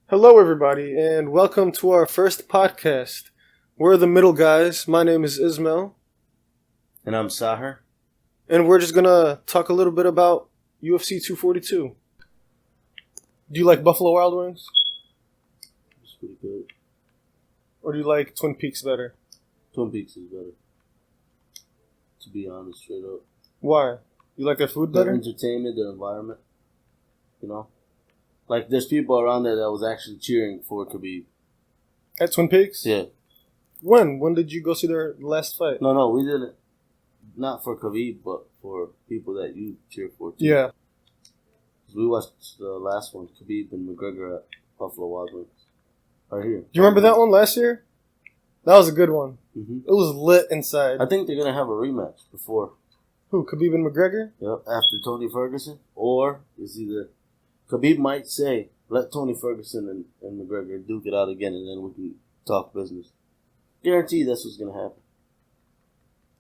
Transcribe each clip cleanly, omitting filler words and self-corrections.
Hello, everybody, and welcome to our first podcast. We're the middle guys. My name is Ismail. And I'm Sahar. And we're just going to talk a little bit about UFC 242. Do you like Buffalo Wild Wings? It's pretty good. Or do you like Twin Peaks better? Twin Peaks is better. To be honest, straight up. Why? You like their food Their better? entertainment, their environment. You know? Like, there's people around there that was actually cheering for Khabib. At Twin Peaks? Yeah. When? When did you go see their last fight? No, we did it. Not for Khabib, but for people that you cheer for, too. Yeah. We watched the last one, Khabib and McGregor at Buffalo Wild Wings. Right here. Do you remember that one last year? That was a good one. Mm-hmm. It was lit inside. I think they're going to have a rematch before. Who, Khabib and McGregor? Yep, after Tony Ferguson. Or it's either... Khabib might say, let Tony Ferguson and McGregor duke it out again, and then we can talk business. Guarantee that's what's going to happen.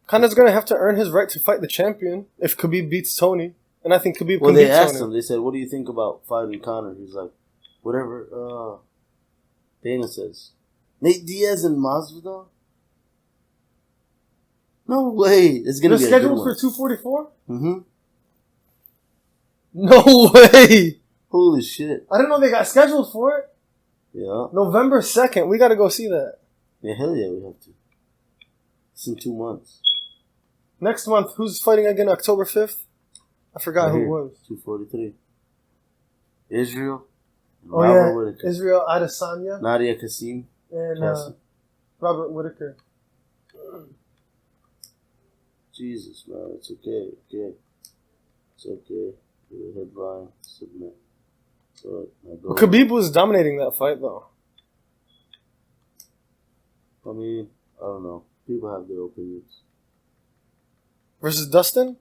Connor's going to have to earn his right to fight the champion if Khabib beats Tony. And I think Khabib Well, can they beat asked Tony. him, they said, what do you think about fighting Conor? He's like, whatever Dana says. Nate Diaz and Masvidal? No way. It's going to be a good scheduled one. for 244? Mm-hmm. No way! Holy shit. I didn't know they got scheduled for it. Yeah. November 2nd. We got to go see that. Yeah, hell yeah, we have to. It's in 2 months. Next month, who's fighting again? October 5th? I forgot who it was. 243. Israel. Oh, Robert yeah. Whittaker. Israel Adesanya Nadia Kassim. and Robert Whittaker. Jesus, man, it's okay. It's okay. The headline, submit. So Khabib was dominating that fight, though. I mean, I don't know. People have their opinions. Versus Dustin?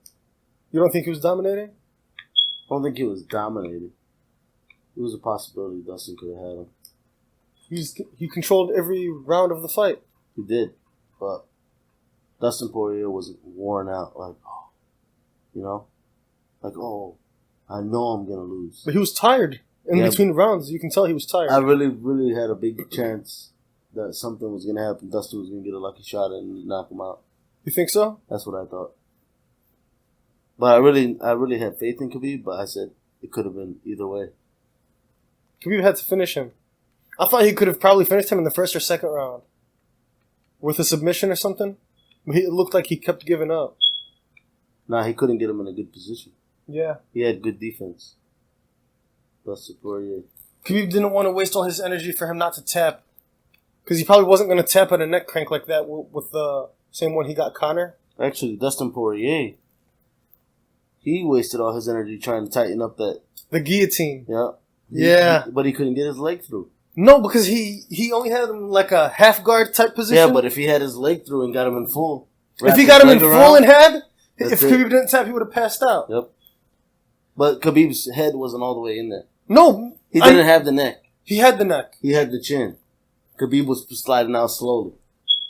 You don't think he was dominating? I don't think he was dominated. It was a possibility Dustin could have had him. He controlled every round of the fight. He did, but Dustin Poirier wasn't worn out like, I know I'm gonna lose. But he was tired in between rounds. You can tell he was tired. I really had a big chance that something was gonna happen. Dustin was gonna get a lucky shot and knock him out. You think so? That's what I thought. But I really had faith in Khabib, but I said it could have been either way. Khabib had to finish him. I thought he could have probably finished him in the first or second round. With a submission or something. It looked like he kept giving up. Nah, he couldn't get him in a good position. Yeah. He had good defense. Dustin Poirier. Khabib didn't want to waste all his energy for him not to tap. Because he probably wasn't going to tap at a neck crank like that with the same one he got Conor. Actually, Dustin Poirier, he wasted all his energy trying to tighten up that... The guillotine. Yeah. Yeah. But he couldn't get his leg through. No, because he only had him like a half guard type position. Yeah, but if he had his leg through and got him in full... If he got him in full and had... If it. Khabib didn't tap, he would have passed out. Yep. But Khabib's head wasn't all the way in there. No. He didn't have the neck. He had the neck. He had the chin. Khabib was sliding out slowly.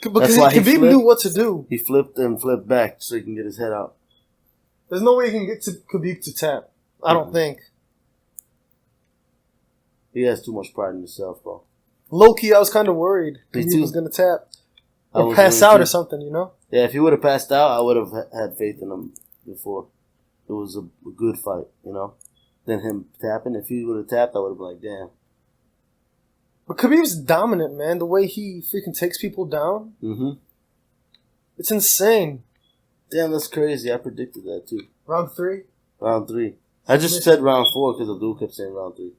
Because Khabib knew what to do. He flipped and flipped back so he can get his head out. There's no way you can get to Khabib to tap. I don't think. He has too much pride in himself, bro. Low-key, I was kind of worried Khabib was going to tap. Or pass out or something, you know? Yeah, if he would have passed out, I would have had faith in him before. It was a good fight, you know? Then him tapping, if he would have tapped, I would have been like, damn. But Khabib's dominant, man. The way he freaking takes people down. Mm-hmm. It's insane. Damn, that's crazy. I predicted that, too. Round 3? Round 3. I just said round 4 because the dude kept saying round 3.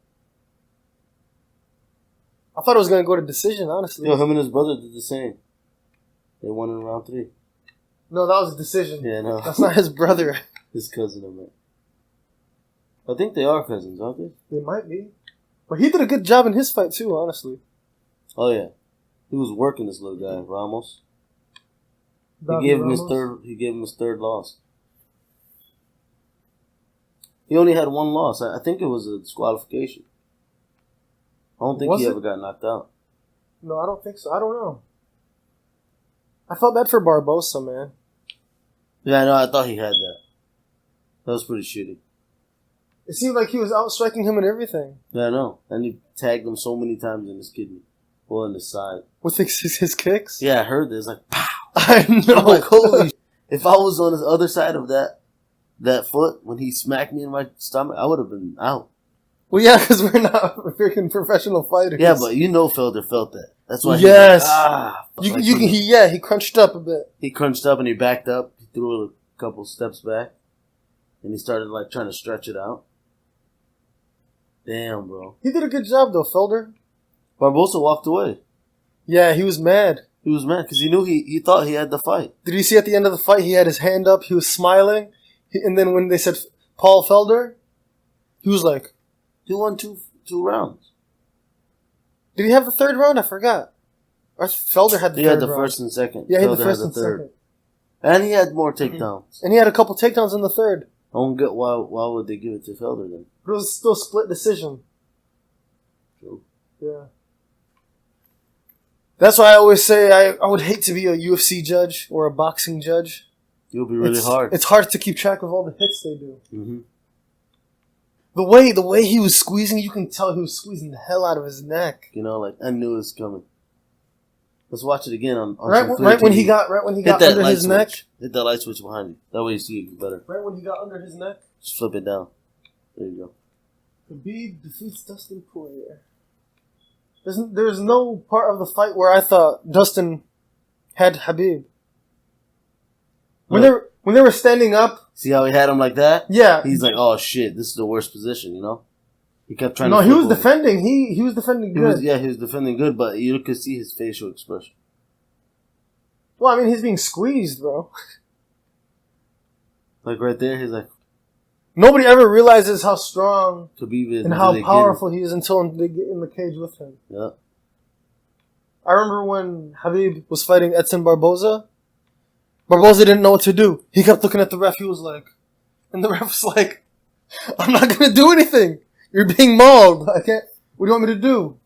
I thought it was going to go to decision, honestly. Yo, him and his brother did the same. They won in round 3. No, that was a decision. Yeah, no. That's not his brother. His cousin, I meant. I think they are cousins, aren't they? They might be. But he did a good job in his fight, too, honestly. Oh, yeah. He was working this little guy, Ramos. He gave him his third loss. He only had one loss. I think it was a disqualification. I don't think he ever got knocked out. No, I don't think so. I don't know. I felt bad for Barbosa, man. Yeah, I know. I thought he had that. That was pretty shitty. It seemed like he was outstriking him and everything. Yeah, I know. And he tagged him so many times in his kidney. Or in his side. With his kicks? Yeah, I heard this. Like, pow! I know. I'm like, holy if I was on the other side of that foot, when he smacked me in my stomach, I would have been out. Well, yeah, because we're not freaking professional fighters. Yeah, but you know Felder felt that. That's why yes. He was like, he crunched up a bit. He crunched up and he backed up. He threw a couple steps back. And he started, like, trying to stretch it out. Damn, bro. He did a good job, though, Felder. Barbosa walked away. Yeah, he was mad. He was mad because he knew he thought he had the fight. Did you see at the end of the fight, he had his hand up, he was smiling, and then when they said Paul Felder, he was like... He won two rounds. Did he have the third round? I forgot. Or Felder had the third round. He had the first and second. Yeah, he had Felder the first and second. And he had more takedowns. And he had a couple takedowns in the third. I don't get why would they give it to Felder then? But it was still split decision. True. Yeah. That's why I always say I would hate to be a UFC judge or a boxing judge. It would be really hard. It's hard to keep track of all the hits they do. Mm-hmm. The way he was squeezing, you can tell he was squeezing the hell out of his neck. You know, like I knew it was coming. Let's watch it again on right when he got under his neck. Hit that light switch behind you. That way you see it better. Right when he got under his neck. Just flip it down. There you go. Khabib defeats Dustin Poirier. There's no part of the fight where I thought Dustin had Khabib. When they were standing up. See how he had him like that? Yeah. He's like, oh shit, this is the worst position, you know? He kept trying to... No, he was defending. He was defending good. He was defending good, but you could see his facial expression. Well, I mean, he's being squeezed, bro. Like right there, he's like... Nobody ever realizes how strong Khabib is and how powerful he is until they get in the cage with him. Yeah. I remember when Khabib was fighting Edson Barboza. Barboza didn't know what to do. He kept looking at the ref. He was like... And the ref was like, I'm not going to do anything. You're being mauled. I can't... What do you want me to do?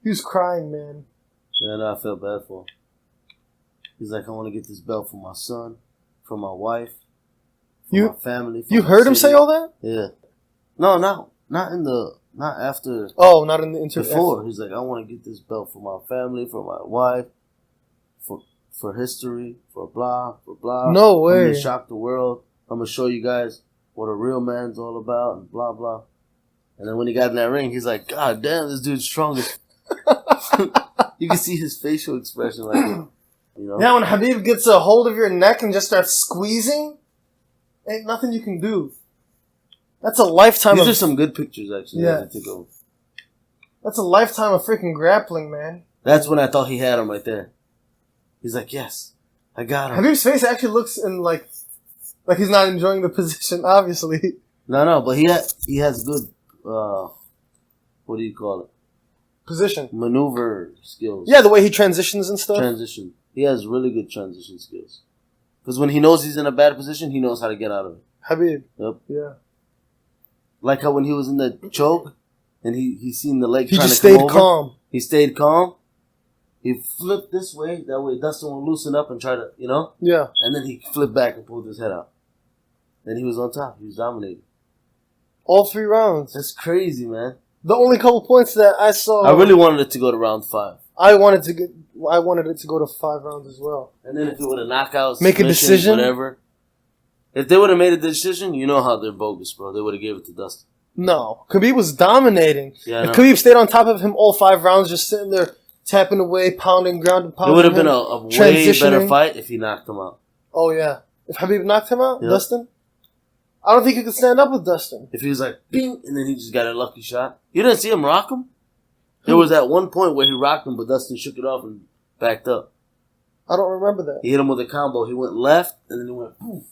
He was crying, man. Yeah, no, I felt bad for him. He's like, I want to get this belt for my son, for my wife, for my family. You heard him say all that? Yeah. No, not after. Oh, not in the interview. Before. He's like, I want to get this belt for my family, for my wife, for history, for blah. No way. I'm going to shock the world. I'm going to show you guys what a real man's all about and blah, blah. And then when he got in that ring, he's like, God damn, this dude's strong. You can see his facial expression like that. You know? Yeah, when Khabib gets a hold of your neck and just starts squeezing, ain't nothing you can do. That's a lifetime These are some good pictures, actually. Yeah. That's a lifetime of freaking grappling, man. That's when I thought he had him right there. He's like, yes, I got him. Khabib's face actually looks like he's not enjoying the position, obviously. No, but he has good, what do you call it? Position. Maneuver skills. Yeah, the way he transitions and stuff. Transition. He has really good transition skills. Because when he knows he's in a bad position, he knows how to get out of it. Khabib. Yep. Yeah. Like how when he was in the choke, and he seen the leg he trying just to come stayed over. Calm. He stayed calm. He flipped this way. That way Dustin will loosen up and try to, you know? Yeah. And then he flipped back and pulled his head out. Then he was on top. He was dominating. All 3 rounds. That's crazy, man. The only couple points that I saw... I really wanted it to go to round 5. I wanted it to go to 5 rounds as well. And then if it would have knockouts, make a decision, whatever. If they would have made a decision, you know how they're bogus, bro. They would have gave it to Dustin. No, Khabib was dominating. Yeah, if Khabib stayed on top of him all 5 rounds, just sitting there tapping away, pounding ground and pounding. It would have been a way better fight if he knocked him out. Oh yeah, if Khabib knocked him out, Dustin. I don't think he could stand up with Dustin. If he was like, bing, and then he just got a lucky shot. You didn't see him rock him? There was that one point where he rocked him, but Dustin shook it off and backed up. I don't remember that. He hit him with a combo. He went left, and then he went poof.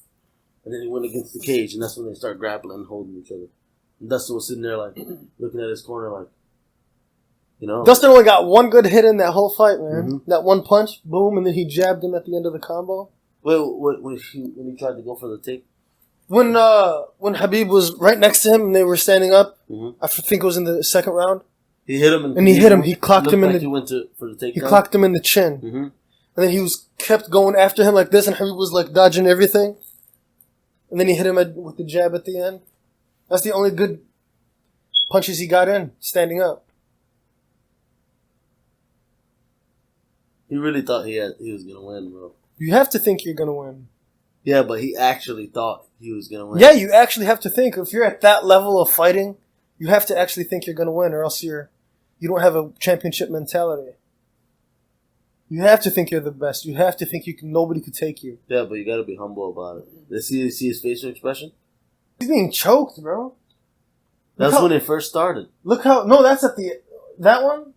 And then he went against the cage, and that's when they start grappling and holding each other. And Dustin was sitting there, like, looking at his corner, like, you know. Dustin only got one good hit in that whole fight, man. Mm-hmm. That one punch, boom, and then he jabbed him at the end of the combo. Wait, when he tried to go for the take? When Khabib was right next to him and they were standing up, mm-hmm. I think it was in the second round. He hit him, and he hit him. He clocked him in the. He went for the takedown. He clocked him in the chin, mm-hmm. and then he kept going after him like this, and Khabib was like dodging everything. And then he hit him with the jab at the end. That's the only good punches he got in, standing up. He really thought he was gonna win, bro. You have to think you're gonna win. Yeah, but he actually thought he was gonna win. Yeah, you actually have to think. If you're at that level of fighting, you have to actually think you're gonna win, or else you don't have a championship mentality. You have to think you're the best. You have to think nobody could take you. Yeah, but you gotta be humble about it. Did you see his facial expression? He's being choked, bro. That's when it first started. No, that's at that one?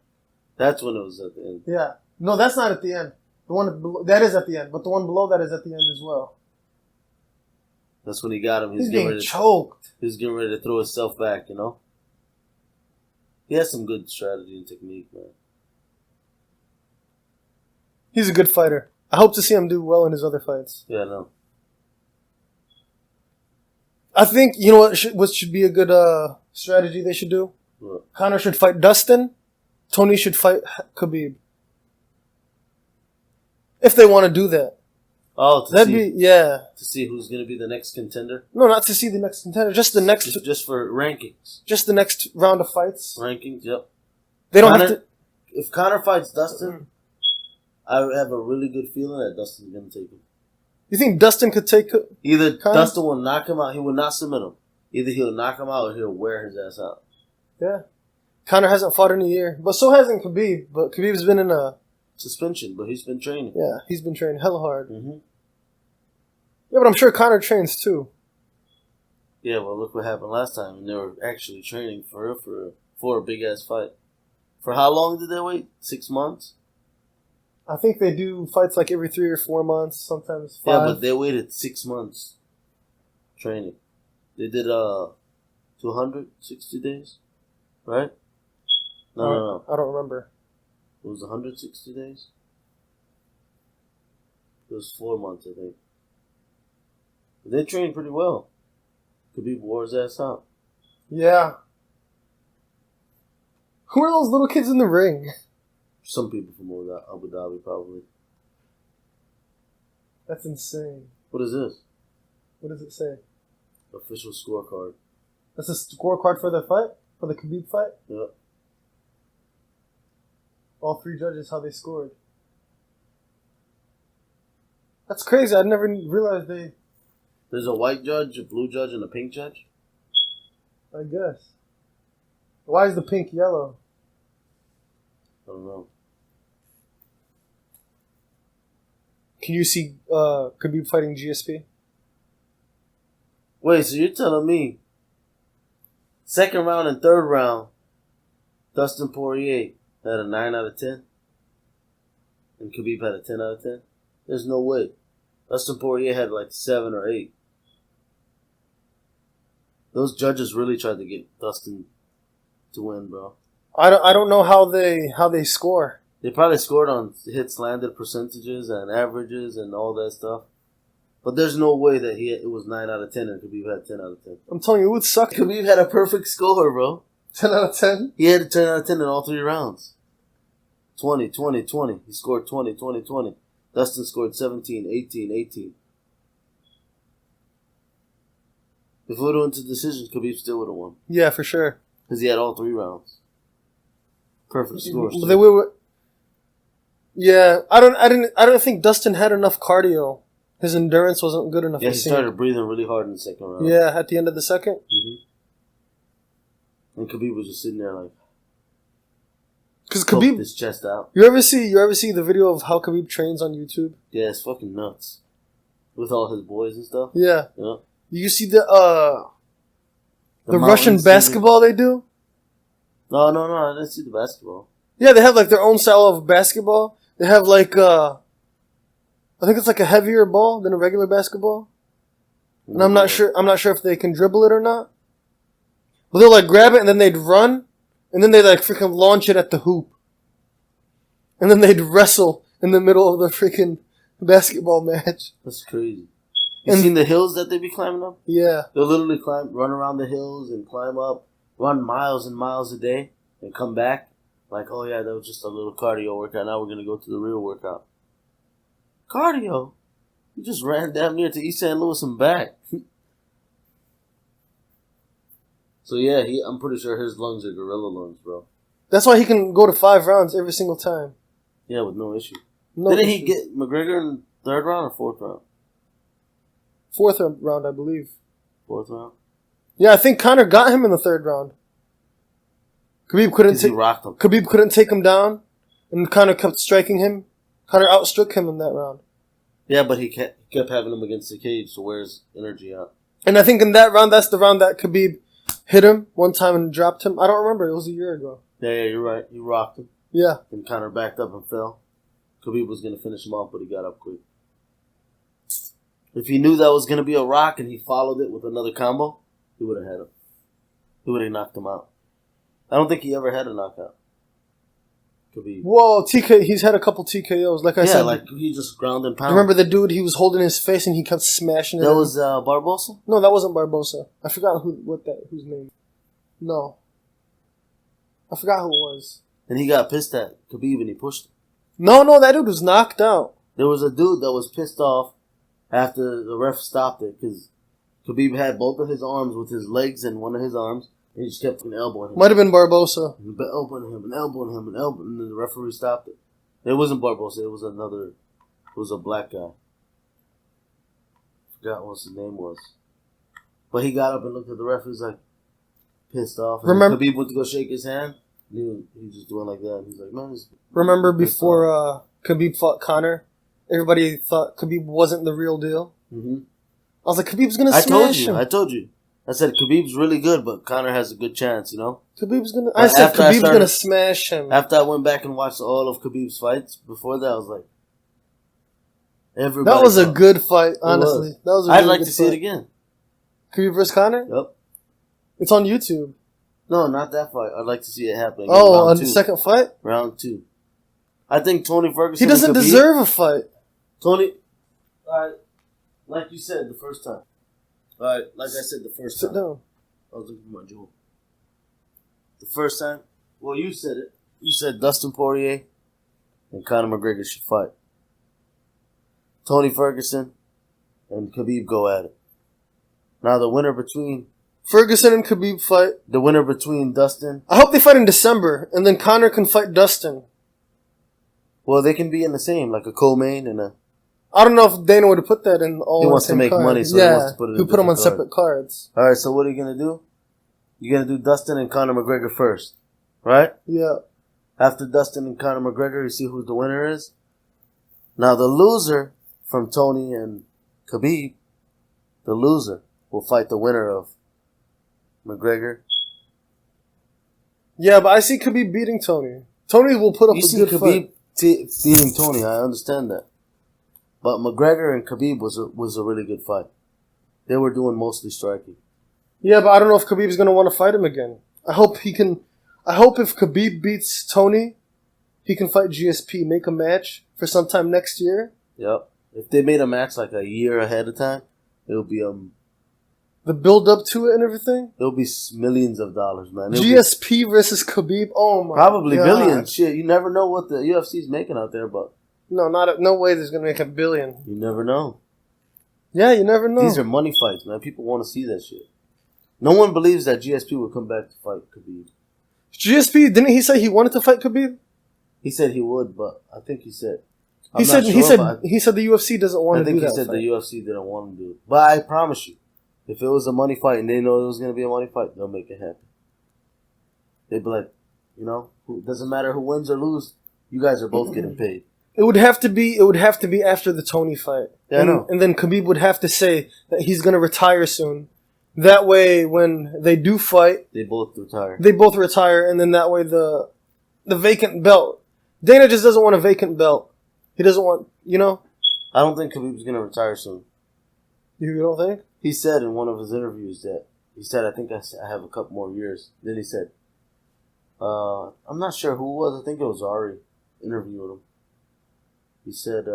That's when it was at the end. Yeah. No, that's not at the end. The one below, that is at the end, but the one below that is at the end as well. That's when he got him. He's being choked. He was getting ready to throw himself back, you know? He has some good strategy and technique, man. He's a good fighter. I hope to see him do well in his other fights. Yeah, I know. I think, you know what should be a good strategy they should do? What? Conor should fight Dustin. Tony should fight Khabib. If they want to do that. Oh, to see who's going to be the next contender? No, not to see the next contender. Just the next... Just for rankings. Just the next round of fights. Rankings, yep. They don't have to... If Conor fights Dustin, I have a really good feeling that Dustin's going to take him. You think Dustin could take... Either Conor? Dustin will knock him out. He will not submit him. Either he'll knock him out or he'll wear his ass out. Yeah. Conor hasn't fought in a year. But so hasn't Khabib. But Khabib's been in a... suspension, but he's been training. Yeah, he's been training hella hard. Mm-hmm. Yeah, but I'm sure Conor trains too. Yeah, well, look what happened last time. And they were actually training for a big-ass fight. For how long did they wait? 6 months? I think they do fights like every 3 or 4 months, sometimes 5. Yeah, but they waited 6 months training. They did 260 days, right? No. I don't remember. It was 160 days? It was 4 months, I think. But they trained pretty well. Khabib wore his ass out. Yeah. Who are those little kids in the ring? Some people from Abu Dhabi, probably. That's insane. What is this? What does it say? Official scorecard. That's a scorecard for the fight? For the Khabib fight? Yeah. All 3 judges, how they scored. That's crazy. I never realized they... There's a white judge, a blue judge, and a pink judge? I guess. Why is the pink yellow? I don't know. Can you see Khabib fighting GSP? Wait, so you're telling me second round and third round, Dustin Poirier had a 9 out of 10? And Khabib had a 10 out of 10? There's no way. Dustin Poirier had like 7 or 8. Those judges really tried to get Dustin to win, bro. I don't know how they score. They probably scored on hits landed percentages and averages and all that stuff. But there's no way that it was 9 out of 10 and Khabib had 10 out of 10. I'm telling you, it would suck. Khabib had a perfect score, bro. 10 out of 10? He had a 10 out of 10 in all 3 rounds. 20, 20, 20. He scored 20, 20, 20. Dustin scored 17, 18, 18. If it would have went to decisions, Khabib still would have won. Yeah, for sure. Because he had all 3 rounds. Perfect scores. Yeah, I don't think Dustin had enough cardio. His endurance wasn't good enough. Yeah, he started breathing really hard in the second round. Yeah, at the end of the second. Mm-hmm. And Khabib was just sitting there like, because Khabib, his chest out. You ever see the video of how Khabib trains on YouTube? Yeah, it's fucking nuts. With all his boys and stuff. Yeah. Yeah. You see the Russian basketball they do? No, I didn't see the basketball. Yeah, they have like their own style of basketball. They have like I think it's like a heavier ball than a regular basketball. And I'm not sure if they can dribble it or not. But they'll like grab it and then they'd run and then they'd like freaking launch it at the hoop. And then they'd wrestle in the middle of the freaking basketball match. That's crazy. You seen the hills that they be climbing up? Yeah. They'll literally run around the hills and climb up, run miles and miles a day, and come back. Like, oh yeah, that was just a little cardio workout. Now we're going to go to the real workout. Cardio? You just ran damn near to East St. Louis and back. So yeah, I'm pretty sure his lungs are gorilla lungs, bro. That's why he can go to 5 rounds every single time. Yeah, with no issue. No Didn't issue. he get McGregor in the 3rd round or 4th round? 4th round, I believe. 4th round? Yeah, I think Conor got him in the 3rd round. Khabib couldn't take him down, and Conor kept striking him. Conor outstruck him in that round. Yeah, but he kept having him against the cage, so where's energy out? And I think in that round, that's the round that Khabib hit him one time and dropped him. I don't remember. It was a year ago. Yeah, you're right. He rocked him. Yeah. And Conor backed up and fell. Khabib was going to finish him off, but he got up quick. If he knew that was going to be a rock and he followed it with another combo, he would have had him. He would have knocked him out. I don't think he ever had a knockout. Khabib. Whoa, he's had a couple TKOs. Like I said. Yeah, like he just ground and pound. Remember the dude, he was holding his face and he kept smashing it? That was Barbosa? No, that wasn't Barbosa. I forgot whose name. No. I forgot who it was. And he got pissed at Khabib and he pushed him. No, that dude was knocked out. There was a dude that was pissed off after the ref stopped it because Khabib had both of his arms with his legs and one of his arms, and he just kept elbowing him. Might have been Barbosa. Elbowing him, and then the referee stopped it. It wasn't Barbosa, it was a black guy. Forgot what his name was. But he got up and looked at the ref, he was like, pissed off. And Khabib went to go shake his hand, and he was just doing like that. He's like, man, remember before Khabib fought Conor, everybody thought Khabib wasn't the real deal? Mm-hmm. I was like, Khabib's going to smash him. I told you. I said Khabib's really good, but Conor has a good chance, you know? Khabib's going to smash him. After I went back and watched all of Khabib's fights, before that I was like, everybody. That was a good fight, honestly. I'd like to see it again. Khabib vs. Conor? Yep. It's on YouTube. No, not that fight. I'd like to see it happen again. Oh, on the second fight? Round 2. I think Tony Ferguson. He doesn't deserve a fight. Tony, like you said the first time. Like I said the first time. Sit down. I was looking for my jewel. The first time, well, you said it. You said Dustin Poirier and Conor McGregor should fight. Tony Ferguson and Khabib go at it. Now the winner between Ferguson and Khabib fight. The winner between Dustin. I hope they fight in December, and then Conor can fight Dustin. Well, they can be in the same, like a co-main and a. I don't know if Dana would have put that in all. He wants to make money, so he wants to put it. He put them on separate cards. All right, so what are you gonna do? You're gonna do Dustin and Conor McGregor first, right? Yeah. After Dustin and Conor McGregor, you see who the winner is. Now the loser from Tony and Khabib, the loser will fight the winner of McGregor. Yeah, but I see Khabib beating Tony. Tony will put up a good fight. Beating Tony, I understand that. But McGregor and Khabib was a really good fight. They were doing mostly striking. Yeah, but I don't know if Khabib's going to want to fight him again. I hope he can. I hope if Khabib beats Tony, he can fight GSP, make a match for sometime next year. Yep. If they made a match like a year ahead of time, it'll be the build up to it and everything. It'll be millions of dollars, man. GSP versus Khabib. Oh my. Probably God. Billions. Shit, you never know what the UFC's making out there, but no way there's gonna make $1 billion. You never know. Yeah, you never know. These are money fights, man. People want to see that shit. No one believes that GSP would come back to fight Khabib. GSP, didn't he say he wanted to fight Khabib? He said he would, but I think he said. He said the UFC doesn't want to do that. I think he said the UFC didn't want to do it. But I promise you, if it was a money fight and they know it was going to be a money fight, they'll make it happen. They'd be like, it doesn't matter who wins or loses, you guys are both getting paid. It would have to be after the Tony fight. Yeah, I know. And then Khabib would have to say that he's going to retire soon. That way, when they do fight, they both retire. And then that way the vacant belt. Dana just doesn't want a vacant belt. He doesn't want, I don't think Khabib's going to retire soon. You don't think? He said in one of his interviews that, I think I have a couple more years. Then he said, I'm not sure who it was. I think it was Ari interviewed him. He said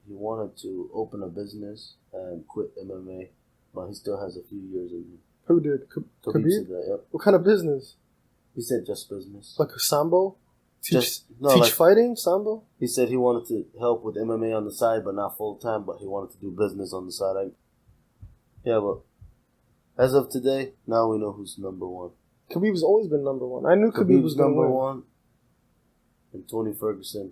he wanted to open a business and quit MMA, but he still has a few years in him. Who did? Khabib said that, yep. What kind of business? He said just business. Like a Sambo? Teach like fighting, Sambo? He said he wanted to help with MMA on the side, but not full time, but he wanted to do business on the side. Yeah, but As of today, now we know who's number one. Khabib's always been number one. I knew Khabib was going to number win. one. And Tony Ferguson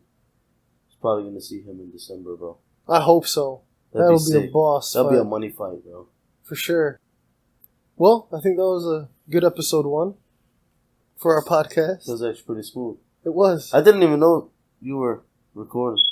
is probably going to see him in December, bro. I hope so. That'll be a boss That'll fight. be a money fight, bro. For sure. Well, I think that was a good episode 1 for our podcast. That was actually pretty smooth. It was. I didn't even know you were recording.